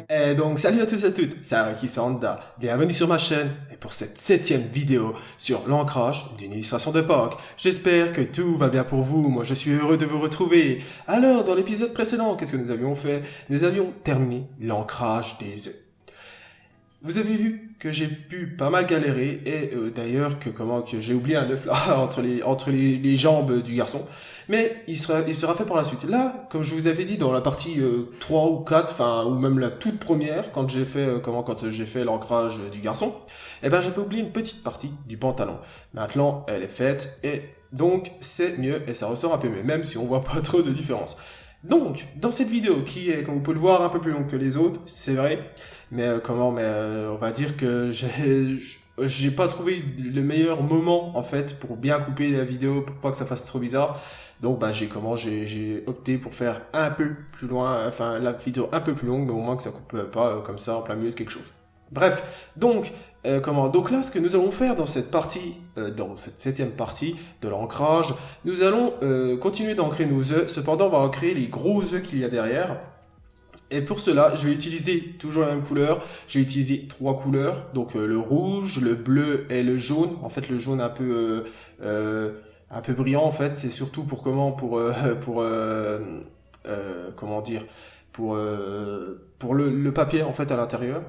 Et donc salut à tous et à toutes, c'est Araki Sanda, bienvenue sur ma chaîne et pour cette 7e vidéo sur l'ancrage d'une illustration de Pâques. J'espère que tout va bien pour vous, moi je suis heureux de vous retrouver. Alors dans l'épisode précédent, qu'est-ce que nous avions fait? Nous avions terminé l'ancrage des œufs. Vous avez vu que j'ai pu pas mal galérer et d'ailleurs que j'ai oublié un œuf là entre les jambes du garçon. Mais il sera fait par la suite. Là, comme je vous avais dit dans la partie 3 ou 4, enfin ou même la toute première, quand j'ai fait quand j'ai fait l'ancrage du garçon, eh ben j'avais oublié une petite partie du pantalon. Maintenant, elle est faite et donc c'est mieux et ça ressort un peu mieux, même si on voit pas trop de différence. Donc, dans cette vidéo, qui est, comme vous pouvez le voir, un peu plus longue que les autres, c'est vrai, mais on va dire que j'ai pas trouvé le meilleur moment en fait pour bien couper la vidéo pour pas que ça fasse trop bizarre. Donc bah j'ai opté pour faire un peu plus loin, enfin la vidéo un peu plus longue, mais au moins que ça coupe pas comme ça en plein milieu de quelque chose. Bref, donc là, ce que nous allons faire dans cette partie, dans cette 7e partie de l'ancrage, nous allons continuer d'ancrer nos œufs. Cependant, on va ancrer les gros œufs qu'il y a derrière. Et pour cela, je vais utiliser toujours la même couleur. Je vais utiliser 3 couleurs, donc le rouge, le bleu et le jaune. En fait, le jaune un peu brillant. En fait, c'est surtout pour comment dire, pour le papier en fait à l'intérieur.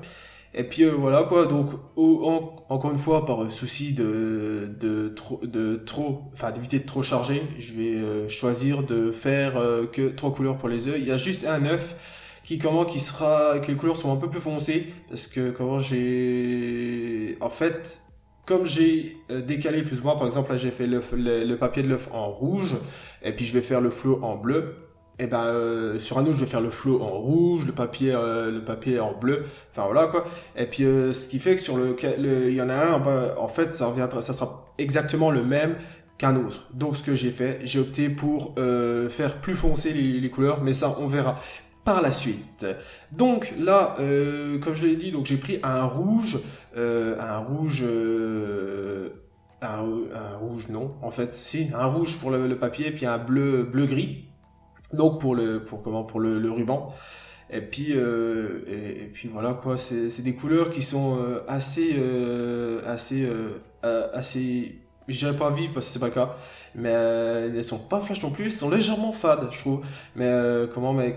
Et puis voilà quoi, donc encore une fois, par souci enfin d'éviter de trop charger, je vais choisir de faire que 3 couleurs pour les œufs. Il y a juste un œuf que les couleurs sont un peu plus foncées, parce que comme j'ai décalé plus ou moins, par exemple là j'ai fait le papier de l'œuf en rouge, et puis je vais faire le flot en bleu. Et ben sur un autre je vais faire le flot en rouge, le papier en bleu, enfin voilà quoi. Et puis ce qui fait que il y en a un, en fait ça sera exactement le même qu'un autre. Donc ce que j'ai fait, j'ai opté pour faire plus foncer les couleurs, mais ça on verra par la suite. Donc là, comme je l'ai dit, donc j'ai pris un rouge, un rouge non, en fait, si, un rouge pour le papier, puis un bleu gris. Donc pour le ruban. Et puis et puis voilà quoi, c'est des couleurs qui sont assez, je dirais pas vives parce que c'est pas le cas, mais elles sont pas flash non plus, elles sont légèrement fades je trouve. Mais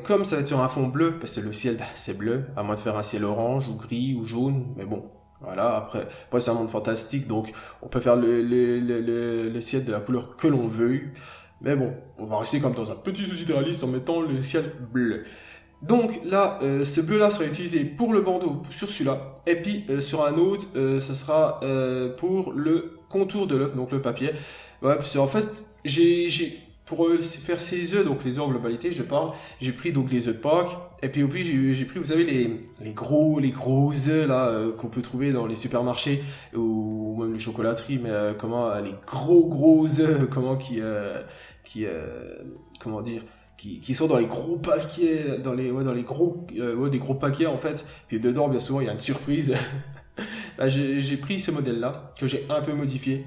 comme ça va être sur un fond bleu, parce que le ciel c'est bleu, à moins de faire un ciel orange ou gris ou jaune, mais bon. Voilà, après c'est un monde fantastique, donc on peut faire le ciel de la couleur que l'on veut. Mais bon, on va rester comme dans un petit souci de réalisme en mettant le ciel bleu. Donc là, ce bleu-là sera utilisé pour le bandeau sur celui-là. Et puis sur un autre, ça sera pour le contour de l'œuf, donc le papier. Ouais, parce qu'en fait, pour faire ces œufs, donc les œufs en globalité, je parle, j'ai pris donc les œufs de Pâques. Et puis j'ai pris, vous savez, les gros œufs là qu'on peut trouver dans les supermarchés ou même les chocolateries, mais les gros œufs, comment dire, qui sont dans les gros paquets, des gros paquets en fait. Puis dedans, bien souvent, il y a une surprise. Là, j'ai pris ce modèle-là que j'ai un peu modifié.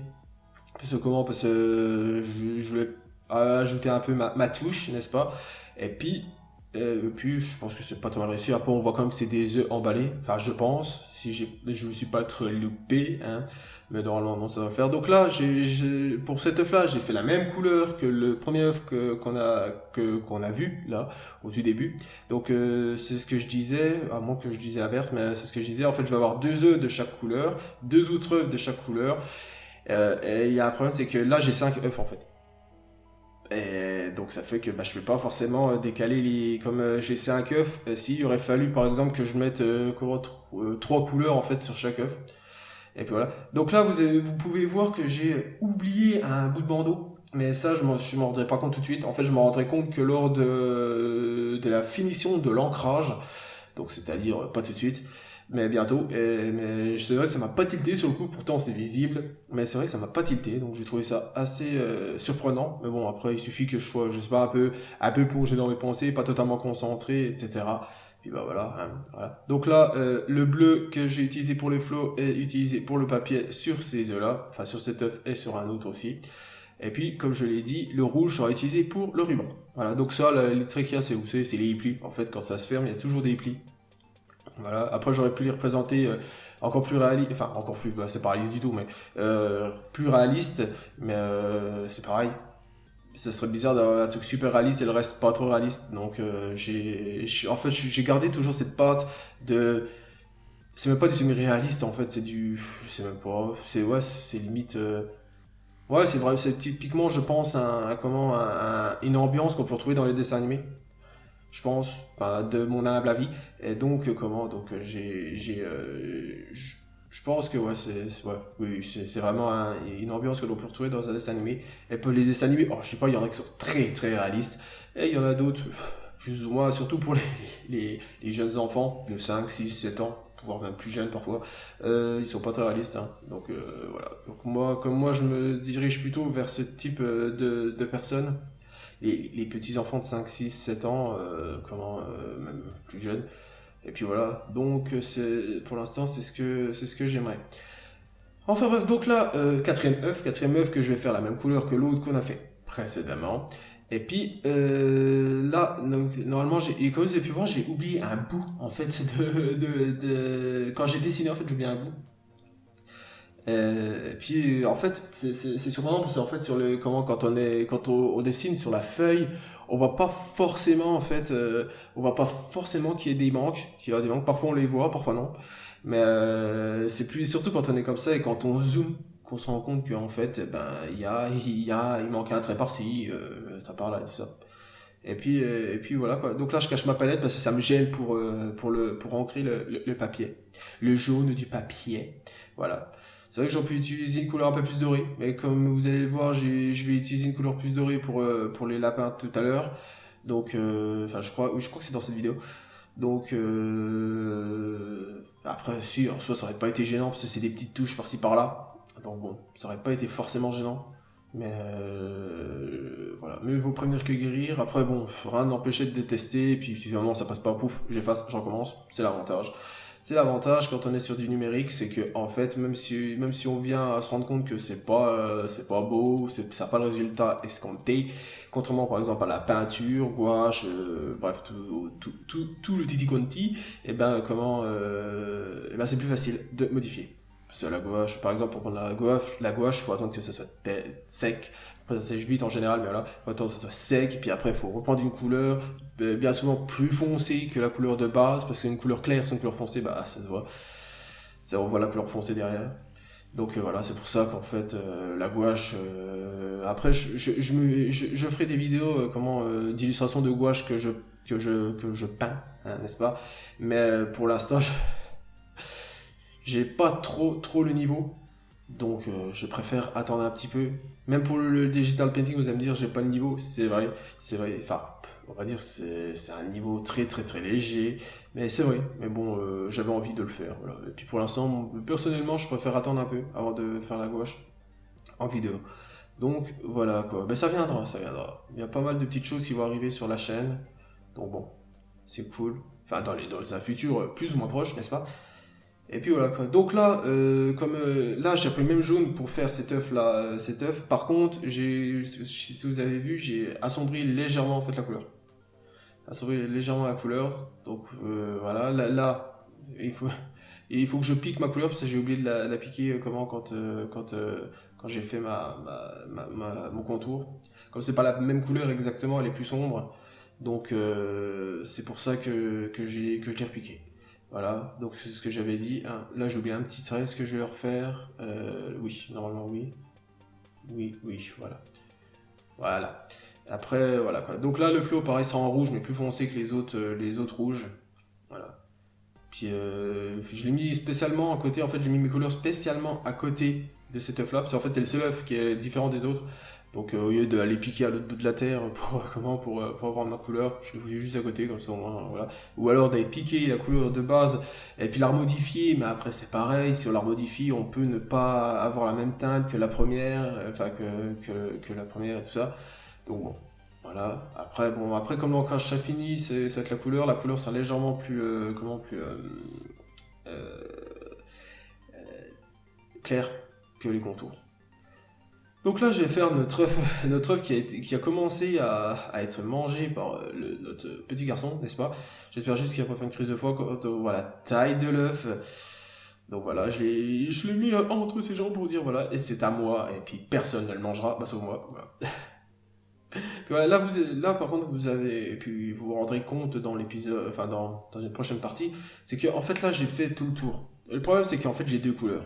Parce que je voulais ajouter un peu ma touche, n'est-ce pas? Et puis, je pense que c'est pas trop mal réussi. Après, on voit quand même que c'est des œufs emballés. Enfin, je pense. Si je me suis pas trop loupé, hein. Mais normalement, non, ça va le faire. Donc là, pour cet œuf-là, j'ai fait la même couleur que le premier œuf qu'on a vu, là, au tout début. Donc, c'est ce que je disais, à moins que je disais l'inverse, mais c'est ce que je disais. En fait, je vais avoir 2 œufs de chaque couleur, 2 autres œufs de chaque couleur. Et il y a un problème, c'est que là, j'ai 5 œufs, en fait. Et donc ça fait que je peux pas forcément décaler comme j'ai 5 œufs. S'il aurait fallu par exemple que je mette 3 couleurs en fait sur chaque œuf. Et puis voilà. Donc là vous pouvez voir que j'ai oublié un bout de bandeau. Mais ça je m'en rendrai pas compte tout de suite. En fait je m'en rendrai compte que lors de la finition de l'ancrage. Donc c'est-à-dire pas tout de suite. Mais bientôt, mais c'est vrai que ça m'a pas tilté sur le coup, pourtant c'est visible, mais c'est vrai que ça m'a pas tilté, donc j'ai trouvé ça assez surprenant. Mais bon, après il suffit que je sois, je sais pas, un peu plongé dans mes pensées, pas totalement concentré, etc. Puis bah voilà, hein, voilà. Donc là, le bleu que j'ai utilisé pour les flots est utilisé pour le papier sur ces œufs-là, enfin sur cet œuf et sur un autre aussi. Et puis, comme je l'ai dit, le rouge sera utilisé pour le ruban. Voilà, donc ça, les traits qu'il y a, c'est où c'est les plis. En fait, quand ça se ferme, il y a toujours des plis. Voilà. Après, j'aurais pu les représenter encore plus réaliste, enfin encore plus, bah, c'est pas réaliste du tout, mais plus réaliste, mais c'est pareil. Ça serait bizarre d'avoir un truc super réaliste et le reste pas trop réaliste. Donc en fait, j'ai gardé toujours cette patte de. C'est même pas du semi-réaliste en fait, c'est du. Je sais même pas. C'est ouais, c'est limite. Ouais, c'est vrai, c'est typiquement, je pense, comment, une ambiance qu'on peut retrouver dans les dessins animés. Je pense, enfin, de mon humble avis. Et donc, comment, donc, je pense que, ouais, ouais, oui, c'est vraiment une ambiance que l'on peut retrouver dans un dessin animé. Et puis les dessins animés, oh, je sais pas, il y en a qui sont très, très réalistes. Et il y en a d'autres, plus ou moins, surtout pour les jeunes enfants de 5 6 7 ans, voire même plus jeunes parfois, ils sont pas très réalistes. Hein. Donc, voilà. Donc, moi, comme moi, je me dirige plutôt vers ce type de personnes les petits enfants de 5 6 7 ans, même plus jeunes. Et puis voilà, donc pour l'instant c'est ce que j'aimerais. Enfin bref, donc là, quatrième œuf que je vais faire la même couleur que l'autre qu'on a fait précédemment. Et puis là, donc, normalement, et comme vous avez pu voir, j'ai oublié un bout en fait quand j'ai dessiné en fait j'ai oublié un bout. Puis en fait c'est surprenant parce qu'en fait sur le comment quand on dessine sur la feuille on voit pas forcément en fait on voit pas forcément qu'il y ait des manques parfois on les voit parfois non mais c'est plus surtout quand on est comme ça et quand on zoome qu'on se rend compte qu'en fait ben il manque un trait par-ci ça par là et tout ça et puis voilà quoi donc là je cache ma palette parce que ça me gêne pour ancrer le papier le jaune du papier voilà. C'est vrai que j'aurais pu utiliser une couleur un peu plus dorée, mais comme vous allez le voir, je vais utiliser une couleur plus dorée pour les lapins tout à l'heure. Donc, enfin, je crois que c'est dans cette vidéo. Donc, après, si, en soi, ça aurait pas été gênant parce que c'est des petites touches par-ci par-là. Donc bon, ça aurait pas été forcément gênant. Mais voilà, mieux vaut prévenir que guérir. Après, bon, rien n'empêchait de détester. Et puis finalement, ça passe pas, pouf, j'efface, j'en recommence. C'est l'avantage. C'est l'avantage quand on est sur du numérique, c'est que en fait, même si on vient à se rendre compte que c'est pas beau, ça n'a pas le résultat escompté, contrairement par exemple à la peinture, gouache, bref, tout le titi quanti, et ben et ben c'est plus facile de modifier. Parce que la gouache, par exemple, pour prendre la gouache, il faut attendre que ça soit sec. Après, ça sèche vite en général, mais voilà, il faut attendre que ça soit sec. Et puis après, il faut reprendre une couleur, bien souvent plus foncée que la couleur de base. Parce qu'une couleur claire sur une couleur foncée, bah ça se voit. On voit la couleur foncée derrière. Donc voilà, c'est pour ça qu'en fait, la gouache. Après, je ferai des vidéos d'illustration de gouache que je peins, hein, n'est-ce pas? Mais pour l'instant, j'ai pas trop le niveau, donc je préfère attendre un petit peu. Même pour le digital painting, vous allez me dire j'ai pas le niveau, c'est vrai. Enfin, on va dire c'est un niveau très léger, mais c'est vrai. Mais bon, j'avais envie de le faire. Voilà. Et puis pour l'instant, personnellement, je préfère attendre un peu avant de faire la gouache en vidéo. Donc voilà quoi. Ben ça viendra, ça viendra. Il y a pas mal de petites choses qui vont arriver sur la chaîne, donc bon, c'est cool. Enfin dans un futur plus ou moins proche, n'est-ce pas? Et puis voilà quoi. Donc là, là j'ai pris le même jaune pour faire cet œuf là, cet œuf. Par contre, si vous avez vu, j'ai assombri légèrement en fait la couleur. Assombri légèrement la couleur. Donc voilà, là, il faut, il faut que je pique ma couleur parce que j'ai oublié de la piquer quand j'ai fait mon contour. Comme c'est pas la même couleur exactement, elle est plus sombre. Donc c'est pour ça que je l'ai repiqué. Voilà, donc c'est ce que j'avais dit. Ah, là j'ai oublié un petit trait, est-ce que je vais le refaire oui, normalement oui. Oui, voilà. Voilà. Après, voilà quoi. Donc là le flow pareil c'est en rouge mais plus foncé que les autres rouges. Voilà. Puis je l'ai mis spécialement à côté, en fait j'ai mis mes couleurs spécialement à côté de cet œuf là, parce qu'en fait c'est le seul œuf qui est différent des autres. Donc au lieu d'aller piquer à l'autre bout de la terre pour avoir ma couleur, je l'ai foutu juste à côté comme ça voilà. Ou alors d'aller piquer la couleur de base et puis la remodifier, mais après c'est pareil, si on la remodifie on peut ne pas avoir la même teinte que la première, enfin que la première et tout ça. Donc bon, voilà. Après comme l'ancrage ça finit, c'est ça va être la couleur c'est légèrement plus euh, clair que les contours. Donc là, je vais faire notre œuf qui a commencé à être mangé par notre petit garçon, n'est-ce pas? J'espère juste qu'il va pas faire une crise de foie quant à la taille de l'œuf. Donc voilà, je l'ai mis entre ses jambes pour dire voilà, et c'est à moi, et puis personne ne le mangera, bah sauf moi. Voilà. Puis voilà, là par contre vous avez, et puis vous vous rendrez compte dans l'épisode, enfin dans une prochaine partie, c'est que en fait là j'ai fait tout le tour. Le problème c'est qu'en fait j'ai deux couleurs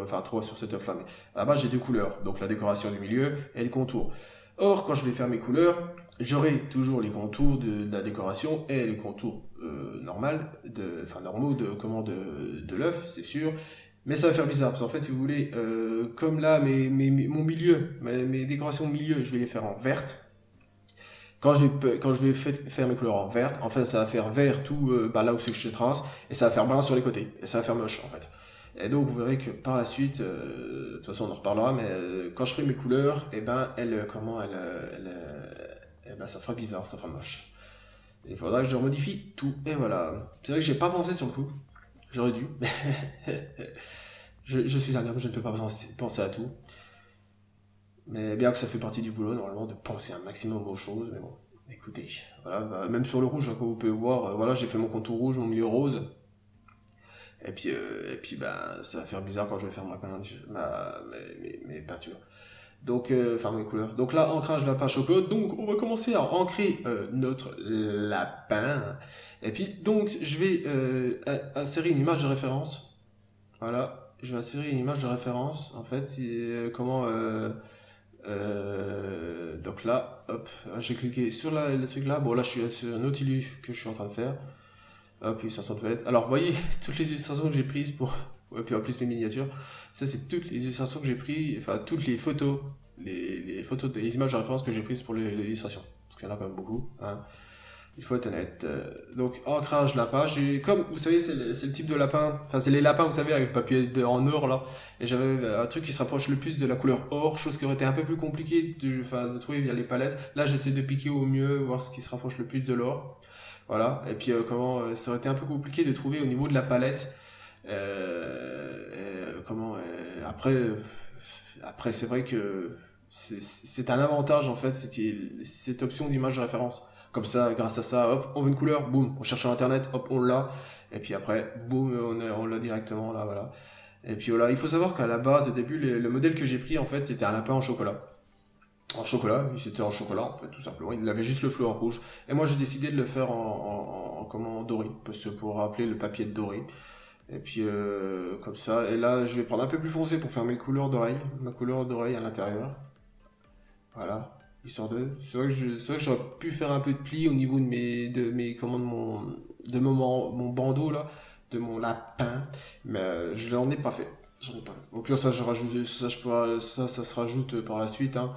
enfin trois sur cet œuf là, mais à la base j'ai deux couleurs, donc la décoration du milieu et les contours. Or quand je vais faire mes couleurs, j'aurai toujours les contours de la décoration et les contours normaux de l'œuf, c'est sûr. Mais ça va faire bizarre, parce qu'en fait, si vous voulez, comme là, mon milieu, mes décorations de milieu, je vais les faire en verte. Quand je vais faire mes couleurs en verte, en fait, ça va faire vert tout là où c'est que je trace, et ça va faire brun sur les côtés, et ça va faire moche, en fait. Et donc, vous verrez que par la suite, de toute façon, on en reparlera, mais quand je ferai mes couleurs, et ben, ça fera bizarre, ça fera moche. Il faudra que je modifie tout, et voilà. C'est vrai que j'ai pas pensé sur le coup, j'aurais dû. Je suis un homme, je ne peux pas penser à tout. Mais bien que ça fait partie du boulot, normalement, de penser un maximum aux choses. Mais bon, écoutez, voilà, même sur le rouge, comme vous pouvez voir, voilà, j'ai fait mon contour rouge, mon milieu rose. Et puis ça va faire bizarre quand je vais faire mes peintures. Donc, enfin, mes couleurs. Donc là, ancrage lapin chocolat. Donc, on va commencer à ancrer notre lapin. Et puis, donc, je vais insérer une image de référence. Voilà, je vais insérer une image de référence. En fait, donc là, hop, j'ai cliqué sur le truc là. Bon, là, je suis sur un autre illu que je suis en train de faire. Hop, illustration de palette. Alors, vous voyez, toutes les illustrations que j'ai prises pour. Ouais, puis en plus, les miniatures. Ça, c'est toutes les illustrations que j'ai prises. Enfin, toutes les photos. Les photos, les images de référence que j'ai prises pour les illustrations. Il y en a quand même beaucoup. Hein. Il faut être honnête. Donc, ancrage lapin. Comme vous savez, c'est le type de lapin. Enfin, c'est les lapins, vous savez, avec le papier en or là. Et j'avais un truc qui se rapproche le plus de la couleur or, chose qui aurait été un peu plus compliquée de trouver via les palettes. Là, j'essaie de piquer au mieux, voir ce qui se rapproche le plus de l'or. Voilà. Et puis, ça aurait été un peu compliqué de trouver au niveau de la palette. Après, c'est vrai que c'est un avantage en fait, cette option d'image de référence. Comme ça, grâce à ça, hop, on veut une couleur, boum, on cherche sur internet, hop, on l'a. Et puis après, boum, on l'a directement là, voilà. Et puis voilà, il faut savoir qu'à la base, au début, le modèle que j'ai pris en fait, c'était un lapin en chocolat. En chocolat, c'était en chocolat en fait, tout simplement. Il avait juste le fleu en rouge. Et moi, j'ai décidé de le faire en doré, parce que pour rappeler le papier de doré. Et puis comme ça, et là je vais prendre un peu plus foncé pour faire mes couleurs d'oreilles, ma couleur d'oreille à l'intérieur. Voilà, histoire de. C'est vrai que j'aurais pu faire un peu de pli au niveau mon bandeau là, de mon lapin, mais je n'en ai pas fait. J'en ai pas fait. Au pire ça je rajoute, ça se rajoute par la suite, hein.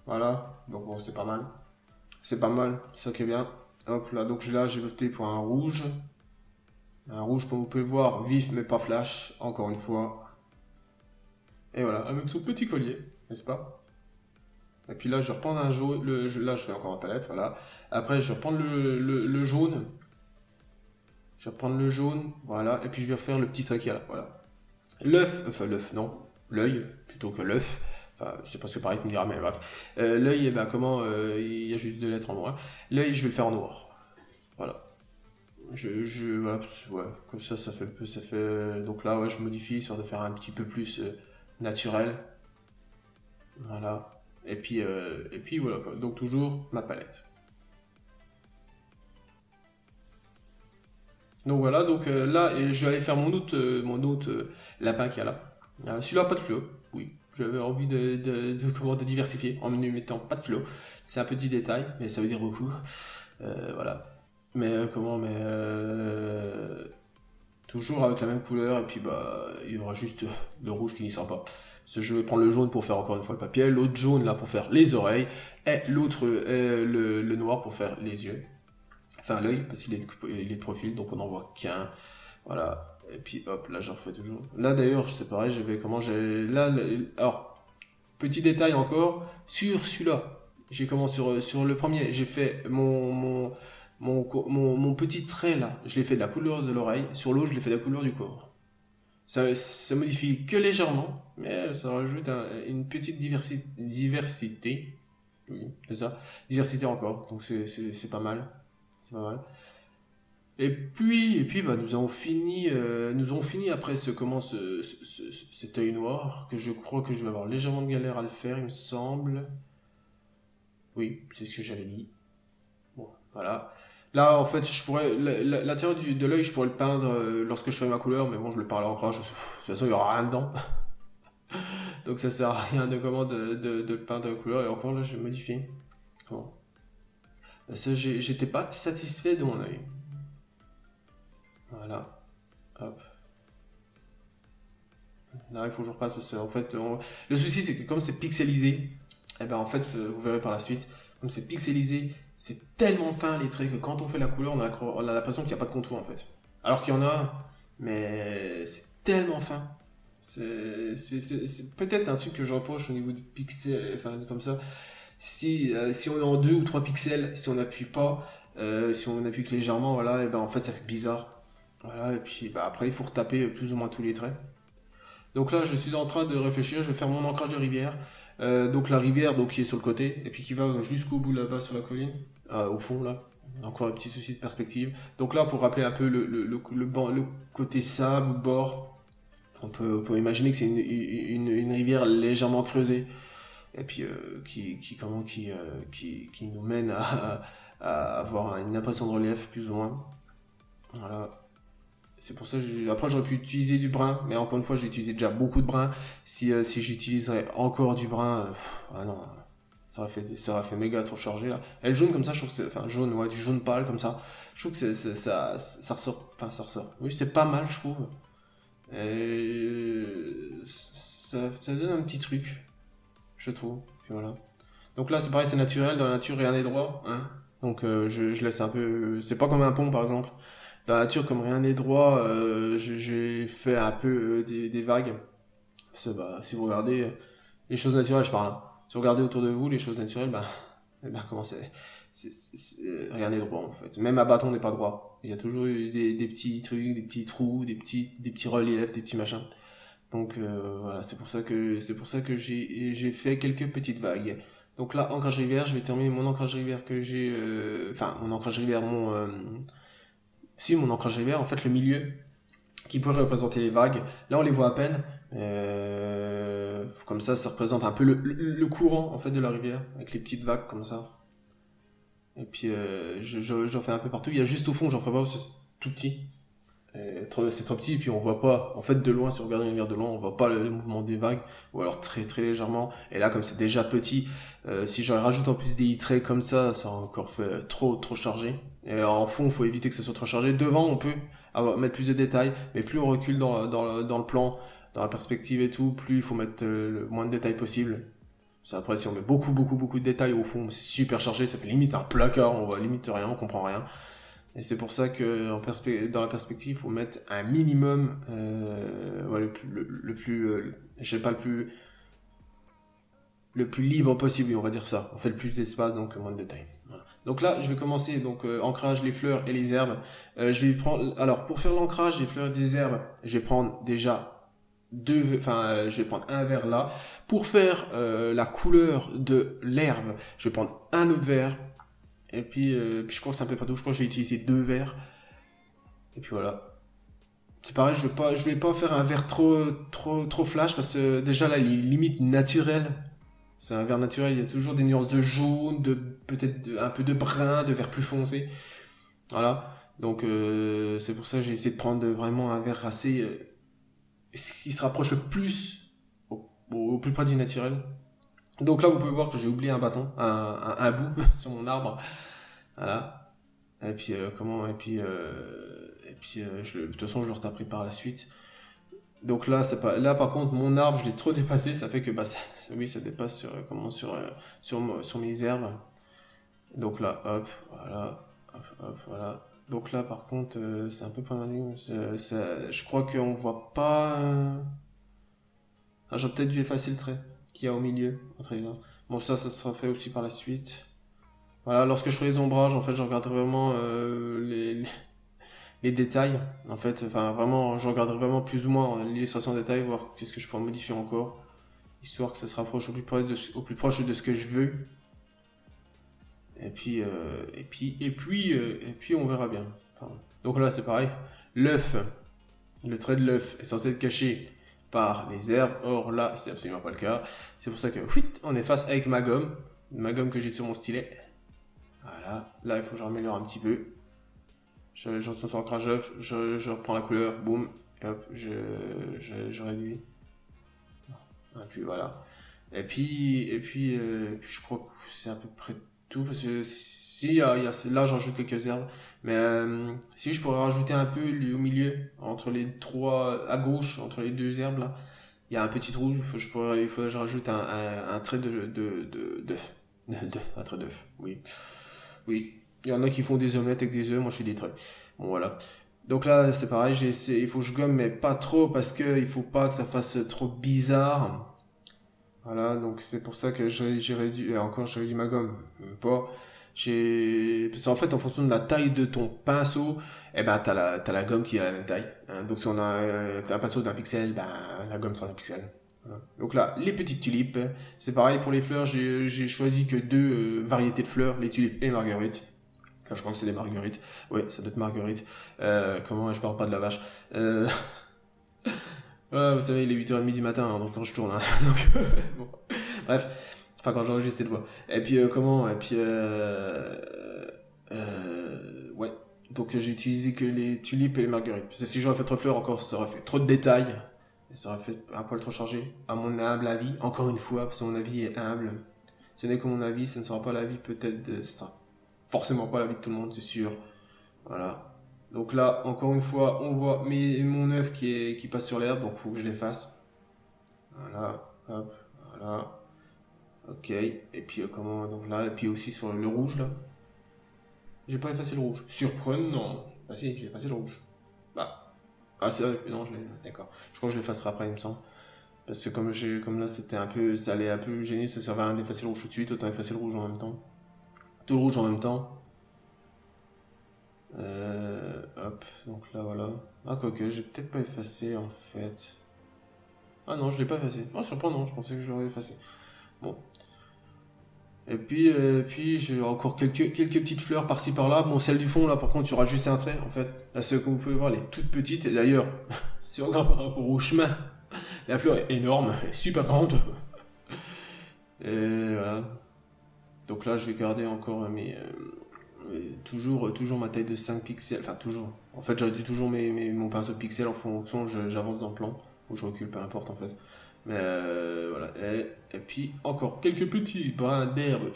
Voilà, donc bon c'est pas mal. C'est pas mal, ça qui est bien. Hop là, donc là j'ai opté pour un rouge. Un rouge, comme vous pouvez le voir, vif mais pas flash, encore une fois. Et voilà, avec son petit collier, n'est-ce pas? Et puis là, je vais reprendre un jaune, là je fais encore ma palette, voilà. Après, je vais reprendre le jaune. Je vais reprendre le jaune, voilà. Et puis je vais refaire le petit trait qu'il y a là, voilà. L'œuf, non. L'œil, plutôt que l'œuf. Enfin, je sais pas ce que pareil, tu me diras, mais bref. L'œil, il y a juste deux lettres en noir. L'œil, je vais le faire en noir. Voilà. Voilà, ouais, comme ça fait. Donc là, ouais, je modifie, histoire de faire un petit peu plus naturel. Voilà. Et puis voilà, quoi. Donc toujours ma palette. Donc voilà, donc là, et je vais aller faire mon autre lapin qui a là. Celui-là, pas de flot, oui. J'avais envie de diversifier en ne mettant pas de flot. C'est un petit détail, mais ça veut dire beaucoup. Voilà. Toujours avec la même couleur, et puis il y aura juste le rouge qui n'y sera pas. Parce que je vais prendre le jaune pour faire encore une fois le papier, l'autre jaune là pour faire les oreilles, et l'autre le noir pour faire les yeux. Enfin l'œil, parce qu'il est de profil, donc on n'en voit qu'un. Voilà. Et puis hop, là je refais toujours. Là d'ailleurs, c'est pareil, alors, petit détail encore, sur celui-là, j'ai commencé sur le premier, j'ai fait mon petit trait là, je l'ai fait de la couleur de l'oreille, sur l'autre je l'ai fait de la couleur du corps. Ça modifie que légèrement, mais ça rajoute une petite diversité. Oui, c'est ça. Diversité encore, donc c'est pas mal. C'est pas mal. Et puis bah, nous avons fini après cet œil noir, que je crois que je vais avoir légèrement de galère à le faire, il me semble. Oui, c'est ce que j'avais dit. Bon, voilà. Là, en fait, l'intérieur de l'œil, je pourrais le peindre lorsque je fais ma couleur, mais bon, je le peins à l'encre. De toute façon, il n'y aura rien dedans. Donc ça sert à rien de le peindre de couleur. Et encore là, je vais modifier. Bon. Parce que j'étais pas satisfait de mon œil. Voilà. Hop. Là, il faut que je repasse parce que, en fait, le souci, c'est que comme c'est pixelisé, eh ben, en fait, vous verrez par la suite, comme c'est pixelisé, c'est tellement fin les traits que quand on fait la couleur, on a l'impression qu'il n'y a pas de contour en fait. Alors qu'il y en a un, mais c'est tellement fin. C'est peut-être un truc que je reproche au niveau du pixel, enfin comme ça. Si on est en 2 ou 3 pixels, si on n'appuie pas, si on appuie que légèrement, voilà, et ben en fait ça fait bizarre. Voilà, et puis bah, après il faut retaper plus ou moins tous les traits. Donc là, je suis en train de réfléchir, je vais faire mon ancrage de rivière. Donc la rivière donc, qui est sur le côté, et puis qui va jusqu'au bout là-bas sur la colline, au fond là. Encore un petit souci de perspective. Donc là, pour rappeler un peu le côté sable, bord, on peut imaginer que c'est une rivière légèrement creusée, et puis qui nous mène à avoir une impression de relief plus ou moins. Voilà. C'est pour ça que après j'aurais pu utiliser du brun, mais encore une fois j'ai utilisé déjà beaucoup de brun. Si j'utiliserais encore du brun, ah non, ça aurait fait méga trop chargé là. Et le jaune comme ça, je trouve que c'est, enfin jaune, ouais, du jaune pâle comme ça, je trouve que ça ressort, enfin ça ressort. Oui, c'est pas mal, je trouve. Et ça donne un petit truc, je trouve. Puis voilà. Donc là c'est pareil, c'est naturel, dans la nature rien n'est droit, hein. Donc je laisse un peu, c'est pas comme un pont par exemple. Dans la nature, comme rien n'est droit, j'ai fait un peu des vagues. Parce que, bah, si vous regardez les choses naturelles, je parle. Hein. Si vous regardez autour de vous les choses naturelles, bah, comment rien n'est droit en fait. Même un bâton n'est pas droit. Il y a toujours eu des petits trucs, des petits trous, des petits reliefs, des petits machins. Donc voilà, c'est pour ça que j'ai fait quelques petites vagues. Donc là, ancrage rivière, je vais terminer mon ancrage rivière que j'ai, enfin mon ancrage rivière, mon ancrage rivière, en fait, le milieu qui pourrait représenter les vagues. Là, on les voit à peine. Comme ça représente un peu le courant en fait de la rivière, avec les petites vagues comme ça. Et puis, j'en fais un peu partout. Il y a juste au fond, j'en fais pas parce que c'est tout petit. C'est trop petit, et puis on voit pas. En fait, de loin, si on regarde une rivière de loin, on voit pas le mouvement des vagues, ou alors très très légèrement. Et là, comme c'est déjà petit, si j'en rajoute en plus des traits comme ça encore fait trop chargé. Et en fond, il faut éviter que ce soit trop chargé. Devant, on peut mettre plus de détails, mais plus on recule dans le plan, dans la perspective et tout, plus il faut mettre le moins de détails possible. Après, si on met beaucoup de détails au fond, c'est super chargé, ça fait limite un placard, on voit limite rien, on comprend rien. Et c'est pour ça que dans la perspective, il faut mettre un minimum, ouais, je sais pas, le plus libre possible, on va dire ça. On fait le plus d'espace, donc moins de détails. Voilà. Donc là, je vais commencer donc ancrage, les fleurs et les herbes. Je vais prendre, alors pour faire l'ancrage des fleurs et des herbes, je vais prendre déjà je vais prendre un verre là. Pour faire la couleur de l'herbe, je vais prendre un autre verre. Et puis je crois que c'est un peu partout. Je crois que j'ai utilisé 2 verres. Et puis voilà. C'est pareil, je voulais pas faire un verre trop flash parce que déjà là, il est limite naturel. C'est un verre naturel, il y a toujours des nuances de jaune, un peu de brun, de vert plus foncé. Voilà. Donc c'est pour ça que j'ai essayé de prendre vraiment un verre assez qui se rapproche le plus au plus près du naturel. Donc là, vous pouvez voir que j'ai oublié un bâton, un bout sur mon arbre. Voilà. Et puis de toute façon, je le retaperai par la suite. Donc là, là par contre, mon arbre, je l'ai trop dépassé, ça fait que ça dépasse sur mes herbes. Donc là, hop, voilà, hop, voilà. Donc là, par contre, c'est un peu problématique. Je crois qu'on voit pas. J'aurais peut-être dû effacer le trait qu'il y a au milieu entre les deux. Bon, ça sera fait aussi par la suite. Voilà, lorsque je fais les ombrages, en fait, je regarde vraiment les les détails, en fait. Enfin, vraiment, je regarderai vraiment plus ou moins l'illustration en détail, voir qu'est-ce que je peux en modifier encore, histoire que ça se rapproche au plus proche de ce que je veux. Et puis, on verra bien. Enfin, donc là, c'est pareil. L'œuf, le trait de l'œuf est censé être caché par les herbes. Or là, c'est absolument pas le cas. C'est pour ça que, on efface avec ma gomme que j'ai sur mon stylet. Voilà. Là, il faut que je raméliore un petit peu. Je retourne sur l'ancrage œuf, je reprends la couleur, boum, et hop, je réduis. Et puis voilà. Et puis, je crois que c'est à peu près tout, parce que si, là j'en rajoute quelques herbes, mais si je pourrais rajouter un peu au milieu, entre les trois, à gauche, entre les deux herbes là, il y a un petit trou, il faudrait que je rajoute un trait d'œuf. Un trait d'œuf, oui. Oui. Il y en a qui font des omelettes avec des œufs, moi je fais des traits. Bon voilà. Donc là c'est pareil, il faut que je gomme mais pas trop parce que il faut pas que ça fasse trop bizarre. Voilà, donc c'est pour ça que j'ai réduit, et encore j'ai réduit ma gomme, même pas. Parce qu'en fait, en fonction de la taille de ton pinceau, eh ben, t'as la gomme qui est à la même taille. Hein. Donc si on a un pinceau d'un pixel, ben, la gomme sera d'un pixel. Voilà. Donc là, les petites tulipes, c'est pareil pour les fleurs, j'ai choisi que deux variétés de fleurs, les tulipes et marguerites. Enfin, je crois que c'est des marguerites. Ouais, ça doit être marguerite. Comment, je parle pas de la vache. Ouais, vous savez, il est 8h30 du matin, hein, donc quand je tourne. Hein, donc, bon. Bref, enfin quand j'enregistre cette voix. Et puis comment. Et puis ouais. Donc j'ai utilisé que les tulipes et les marguerites. Parce que si j'aurais fait trop de fleurs encore, ça aurait fait trop de détails. Et ça aurait fait un poil trop chargé. À mon humble avis, encore une fois, parce que mon avis est humble. Ce n'est que mon avis, ce ne sera pas l'avis peut-être de. Ce sera forcément pas l'avis de tout le monde, c'est sûr. Voilà. Donc là, encore une fois, on voit mon œuf qui passe sur l'herbe, donc il faut que je l'efface. Voilà, hop, voilà. Ok, et puis comment, donc là, et puis aussi sur le rouge là. J'ai pas effacé le rouge. Surprenant. Ah si, j'ai effacé le rouge. Bah. Ah c'est vrai, non, d'accord. Je crois que je l'effacerai après, il me semble. Parce que comme là, c'était un peu, ça allait un peu gêner, ça servait à rien d'effacer le rouge tout de suite, autant effacer le rouge en même temps. Tout le rouge en même temps. Hop, donc là voilà. Ah, quoique, j'ai peut-être pas effacé en fait. Ah non, je l'ai pas effacé. Ah, surprenant, je pensais que je l'aurais effacé. Bon. Et puis j'ai encore quelques petites fleurs par-ci par-là. Bon, celle du fond là, par contre, tu auras juste un trait en fait. Là, ce que vous pouvez voir, elle est toute petite. Et d'ailleurs, si on regarde par rapport au chemin, la fleur est énorme, elle est super grande. Et voilà. Donc là, je vais garder encore toujours ma taille de 5 pixels, enfin toujours. En fait, j'aurais dû toujours mon pinceau de pixels en fonction, j'avance dans le plan, ou je recule, peu importe en fait. Mais voilà. Et puis encore quelques petits brins d'herbe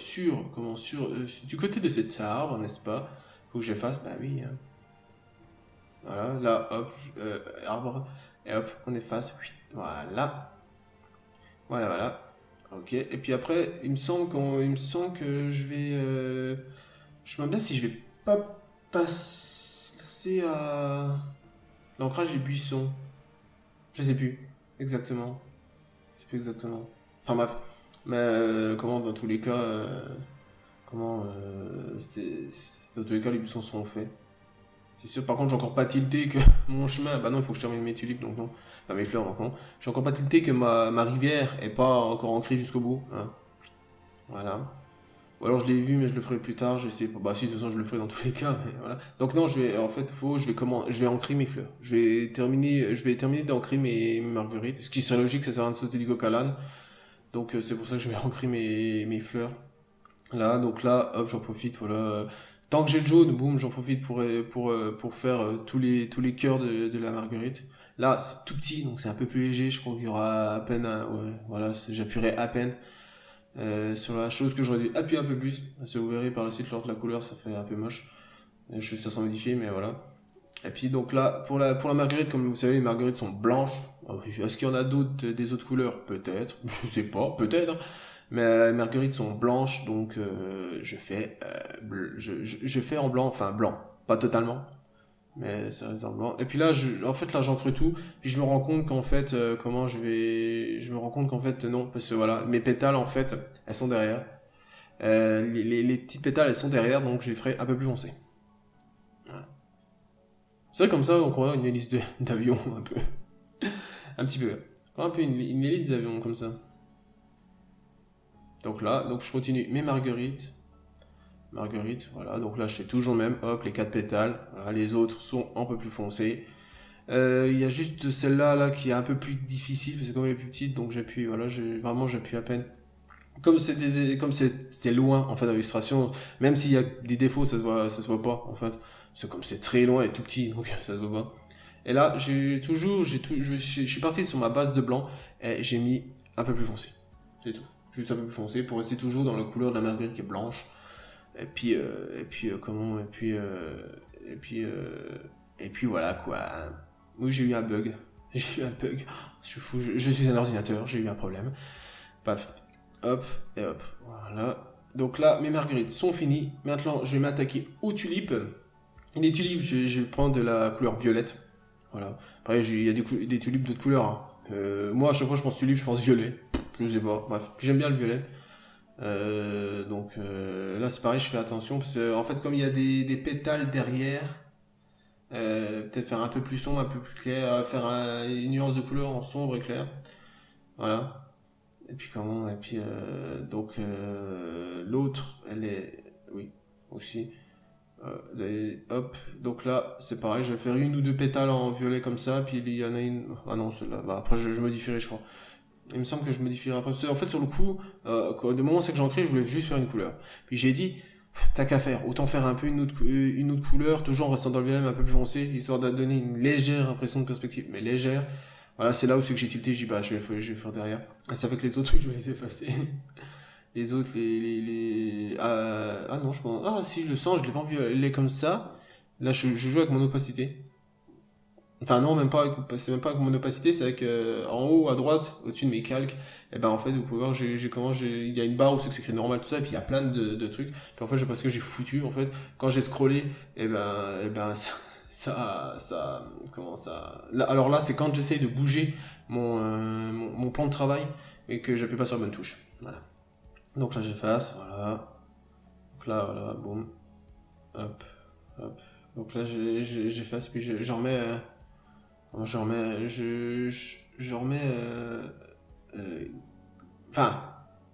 du côté de cet arbre, n'est-ce pas? Faut que j'efface, bah oui. Hein. Voilà, là, hop, arbre, et hop, on efface. Voilà. Voilà. Ok. Et puis après, il me semble que je vais. Je me demande bien si je vais pas passer à l'ancrage des buissons. Je sais plus exactement. Je sais plus exactement. Enfin bref. Mais comment dans tous les cas, dans tous les cas les buissons sont faits. C'est sûr. Par contre, j'ai encore pas tilté que mon chemin. Bah non, il faut que je termine mes tulipes donc non. Enfin mes fleurs donc non. J'ai encore pas tilté que ma rivière est pas encore ancrée jusqu'au bout. Hein. Voilà. Ou alors je l'ai vu, mais je le ferai plus tard, je sais pas. Bah si, de toute façon, je le ferai dans tous les cas, mais voilà. Donc non, je vais ancrer mes fleurs. Je vais terminer d'ancrer mes marguerites. Ce qui serait logique, ça sert à rien de sauter du coq à l'âne. Donc c'est pour ça que je vais ancrer mes fleurs. Là, donc là, hop, j'en profite, voilà. Tant que j'ai le jaune, boum, j'en profite pour faire tous les cœurs de la marguerite. Là, c'est tout petit, donc c'est un peu plus léger. Je crois qu'il y aura à peine, ouais, voilà, j'appuierai à peine. Sur la chose que j'aurais dû appuyer un peu plus, parce que vous verrez par la suite lors de la couleur ça fait un peu moche, ça s'en modifie mais voilà. Et puis donc là pour la marguerite, comme vous savez les marguerites sont blanches. Est-ce qu'il y en a d'autres des autres couleurs? Peut-être, je sais pas, peut-être, hein. Mais les marguerites sont blanches donc je fais en blanc, enfin blanc, pas totalement mais ça reste en blanc. Et puis là, en fait, là, j'encre tout. Puis je me rends compte qu'en fait, je me rends compte qu'en fait, non. Parce que voilà, mes pétales, en fait, elles sont derrière. Les petites pétales, elles sont derrière, donc je les ferai un peu plus foncées. Voilà. C'est vrai comme ça, on croirait une hélice d'avion un peu. Un petit peu. Un peu une hélice d'avion comme ça. Donc là, donc je continue mes marguerites. Marguerite, voilà. Donc là, je fais toujours le même. Hop, les 4 pétales. Voilà, les autres sont un peu plus foncés. Il y a juste celle-là là, qui est un peu plus difficile, parce que comme elle est plus petite, donc j'appuie, voilà, j'appuie à peine. Comme c'est loin en fait dans l'illustration, même s'il y a des défauts, ça se voit pas en fait. C'est comme c'est très loin et tout petit, donc ça se voit pas. Et là, je suis parti sur ma base de blanc et j'ai mis un peu plus foncé. C'est tout. Juste un peu plus foncé pour rester toujours dans la couleur de la marguerite qui est blanche. Et puis voilà quoi. Oui, j'ai eu un bug. J'ai eu un bug. Je suis fou, je suis un ordinateur, j'ai eu un problème. Paf. Hop, et hop. Voilà. Donc là, mes marguerites sont finies. Maintenant, je vais m'attaquer aux tulipes. Et les tulipes, je vais prendre de la couleur violette. Voilà. Après, il y a des tulipes d'autres couleurs. Hein. Moi, à chaque fois que je pense tulipe, je pense violet. Je sais pas. Bref, j'aime bien le violet. Donc là, c'est pareil, je fais attention. Parce que, en fait, comme il y a des pétales derrière, peut-être faire un peu plus sombre, un peu plus clair, faire une nuance de couleur en sombre et clair. Voilà. Et puis comment. Et puis donc l'autre, elle est. Oui, aussi. Hop, donc là c'est pareil, je vais faire une ou deux pétales en violet comme ça, puis il y en a une. Ah non, celle-là, bah, après je modifierai, je crois. Il me semble que je modifierai après. En fait, sur le coup, du moment où c'est que j'en crée, je voulais juste faire une couleur. Puis j'ai dit, t'as qu'à faire, autant faire un peu une autre couleur, toujours en restant dans le violet, mais un peu plus foncé, histoire de donner une légère impression de perspective, mais légère. Voilà, c'est là où c'est que j'ai tilté, j'ai dit, bah, je vais faire derrière. Et c'est avec les autres trucs, je vais les effacer. Les autres, ah non, je pense. Ah si, je le sens, je l'ai pas violet comme ça. Là, je joue avec mon opacité. Enfin, non, c'est même pas avec mon opacité, c'est avec en haut à droite, au-dessus de mes calques. Et ben en fait, vous pouvez voir, il y a une barre où c'est que c'est écrit normal, tout ça, et puis il y a plein de trucs. Puis en fait, parce que j'ai foutu, en fait, quand j'ai scrollé, et ben comment ça. Là, alors là, c'est quand j'essaye de bouger mon plan de travail et que j'appuie pas sur la bonne touche. Voilà. Donc là, j'efface, voilà. Donc là, voilà, boum. Hop, hop. Donc là, j'efface, puis j'en remets. J'en remets. Je remets. Enfin,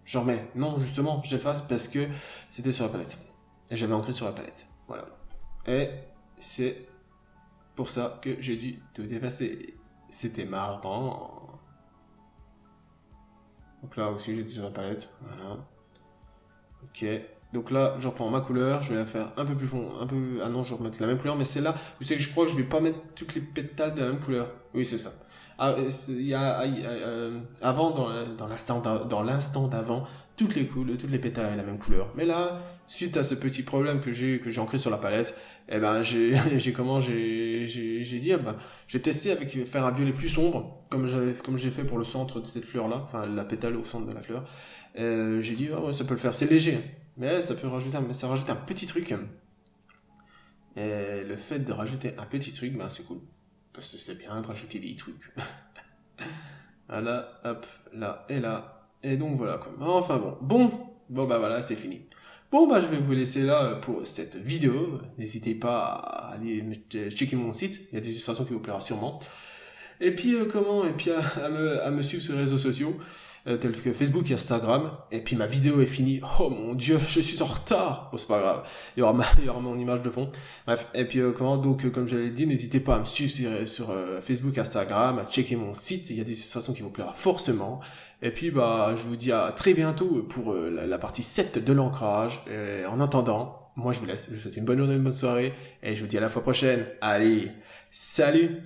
j'en remets. Non, justement, j'efface parce que c'était sur la palette. Et j'avais ancré sur la palette. Voilà. Et c'est pour ça que j'ai dû tout effacer. C'était marrant. Donc là aussi, j'étais sur la palette. Voilà. Ok. Donc là, je reprends ma couleur. Je vais la faire un peu plus fond. Un peu. Ah non, je vais remettre la même couleur. Mais c'est là, vous savez que je crois que je vais pas mettre toutes les pétales de la même couleur. Oui, c'est ça. Avant, dans l'instant d'avant, toutes les pétales avaient la même couleur. Mais là, suite à ce petit problème que j'ai ancré sur la palette, eh ben, j'ai dit, ah ben, j'ai testé avec faire un violet plus sombre, comme j'ai fait pour le centre de cette fleur-là, enfin, la pétale au centre de la fleur. J'ai dit, oh, ouais, ça peut le faire. C'est léger, mais ça rajoute un petit truc. Et le fait de rajouter un petit truc, ben, c'est cool. Parce que c'est bien de rajouter des trucs. Voilà, hop, là et là. Et donc voilà quoi. Enfin bon. Bon bah voilà, c'est fini. Bon bah je vais vous laisser là pour cette vidéo. N'hésitez pas à aller checker mon site. Il y a des illustrations qui vous plaira sûrement. Et puis à me suivre sur les réseaux sociaux. Tels que Facebook et Instagram. Et puis ma vidéo est finie. Oh mon dieu, je suis en retard. Bon, c'est pas grave. Il y aura mon image de fond. Bref. Et puis comme je l'ai dit, n'hésitez pas à me suivre sur Facebook, Instagram, à checker mon site. Il y a des illustrations qui vous plaira forcément. Et puis je vous dis à très bientôt pour la partie 7 de l'ancrage. En attendant, moi je vous laisse. Je vous souhaite une bonne journée, une bonne soirée. Et je vous dis à la fois prochaine. Allez, salut!